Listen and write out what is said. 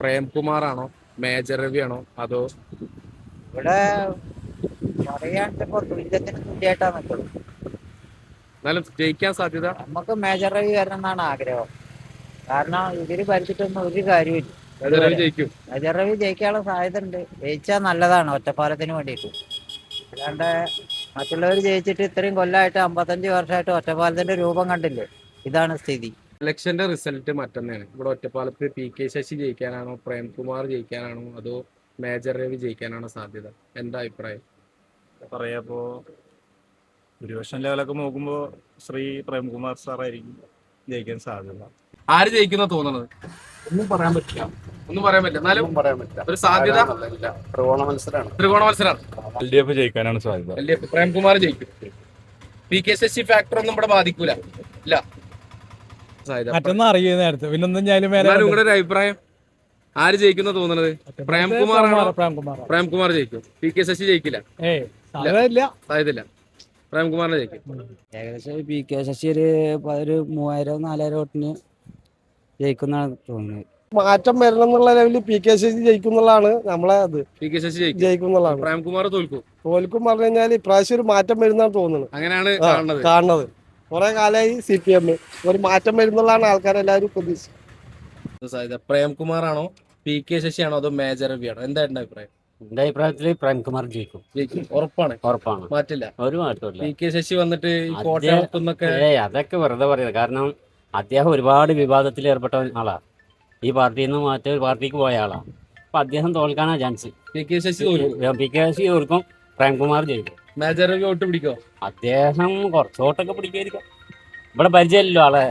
പ്രേംകുമാറാണോ major Ravi ആണോ അതോ ഇവിടെ പറയാണ്ട് ഇപ്പൊ തുല്യത്തിന് തുല്യായിട്ടാ നിൽക്കുള്ളൂ. എന്നാലും ജയിക്കാൻ സാധ്യത? നമുക്ക് മേജർ രവി വരണം എന്നാണ് ആഗ്രഹം. കാരണം ഇവര് ഭരിച്ചിട്ടൊന്നും ഒരു കാര്യമില്ല മേജർ രവി ഇതുവരെ. ജയിക്കും. മേജർ രവി ജയിക്കാനുള്ള സാധ്യത ഉണ്ട്. ജയിച്ചാൽ നല്ലതാണ് ഒറ്റപ്പാലത്തിന് വേണ്ടിയിട്ട്. അല്ലാണ്ട് മറ്റുള്ളവർ ജയിച്ചിട്ട് ഇത്രയും കൊല്ലമായിട്ട് 55 വർഷമായിട്ട് ഒറ്റപ്പാലത്തിന്റെ രൂപം കണ്ടില്ലേ? ഇതാണ് സ്ഥിതി. ഇലക്ഷന്റെ റിസൾട്ട് മറ്റന്നാണ്. ഇവിടെ ഒറ്റപ്പാലത്ത് പി.കെ. ശശി ജയിക്കാനാണോ പ്രേംകുമാർ ജയിക്കാനാണോ അതോ മേജർ രവി ജയിക്കാനാണോ സാധ്യത? എന്താ അഭിപ്രായം? പറയാപ്പോ ഭൂരിപക്ഷം ലെവലൊക്കെ നോക്കുമ്പോ ശ്രീ പ്രേംകുമാർ സാറായിരിക്കും ജയിക്കാൻ സാധ്യത. ആര് ജയിക്കുന്ന തോന്നുന്നത്? ഒന്നും പറയാൻ പറ്റില്ല. എന്നാലും പറയാൻ പറ്റില്ല. ഒരു സാധ്യത ത്രികോണ മത്സരമാണ്. ത്രികോണ മത്സരമാണ്. LDF ജയിക്കാനാണ് സാധ്യത. LDF പ്രേംകുമാർ ജയിക്കും. പി.കെ. ശശി ഫാക്ടർ ഒന്നും ഇവിടെ ബാധിക്കൂല. ഇല്ല. മറ്റൊന്നും അറിയുന്ന നേരത്തെ പിന്നൊന്നും ഞാൻ നിങ്ങളുടെ ഒരു അഭിപ്രായം ആര് ജയിക്കുന്ന തോന്നുന്നത്? പ്രേംകുമാർ ജയിക്കും. പി.കെ. ശശി ജയിക്കില്ല. സാധ്യതയില്ല. പ്രേംകുമാറിനെ ജയിക്കും. ഏകദേശം പി.കെ. ശശി ഒരു 3000-4000 വോട്ടിന് ജയിക്കുന്നതാണ് തോന്നുന്നത്. മാറ്റം വരണം എന്നുള്ള ലെവലിൽ പി.കെ. ശശി ജയിക്കുന്നുള്ളതാണ് നമ്മളെ അത്. പി.കെ. ശശി ജയിക്കുന്നുള്ളതാണ്. പ്രേംകുമാർ തോൽക്കും. തോൽക്കും പറഞ്ഞു കഴിഞ്ഞാൽ ഇപ്രാവശ്യം ഒരു മാറ്റം വരുന്നതാണ് തോന്നുന്നത്. അങ്ങനെയാണ് കാണുന്നത്. കുറെ കാലമായി CPM ഒരു മാറ്റം വരുന്നുള്ളതാണ് ആൾക്കാരെല്ലാവരും പ്രതീക്ഷിച്ചത്. സാധ്യത പ്രേംകുമാറാണോ പി.കെ. ശശി ആണോ അതോ മേജർ രവി ആണോ? എന്താ എന്റെ അഭിപ്രായം? എന്റെ അഭിപ്രായത്തിൽ പ്രേംകുമാർ ജയിക്കും. ഉറപ്പാണ്. മാറ്റില്ല, ഒരു മാറ്റമില്ല. പി.കെ. ശശി വന്നിട്ട് കോട്ടയത്തുനിന്നൊക്കെ അതൊക്കെ വെറുതെ പറയുന്നത്. കാരണം അദ്ദേഹം ഒരുപാട് വിവാദത്തിൽ ഏർപ്പെട്ട ആളാണ്. ഈ പാർട്ടിയിൽ നിന്ന് മറ്റൊരു പാർട്ടിക്ക് പോയ ആളാണ്. അപ്പൊ അദ്ദേഹം തോൽക്കാനാ ചാൻസ്. പി.കെ. ശശി തോൽക്കും. പ്രേംകുമാർ ജയിക്കും. മേജർ രവി വോട്ട് പിടിക്കോ? അദ്ദേഹം കുറച്ച് വോട്ടൊക്കെ പിടിക്കായിരിക്കും. ഇവിടെ പരിചയമില്ലല്ലോ ആളെ.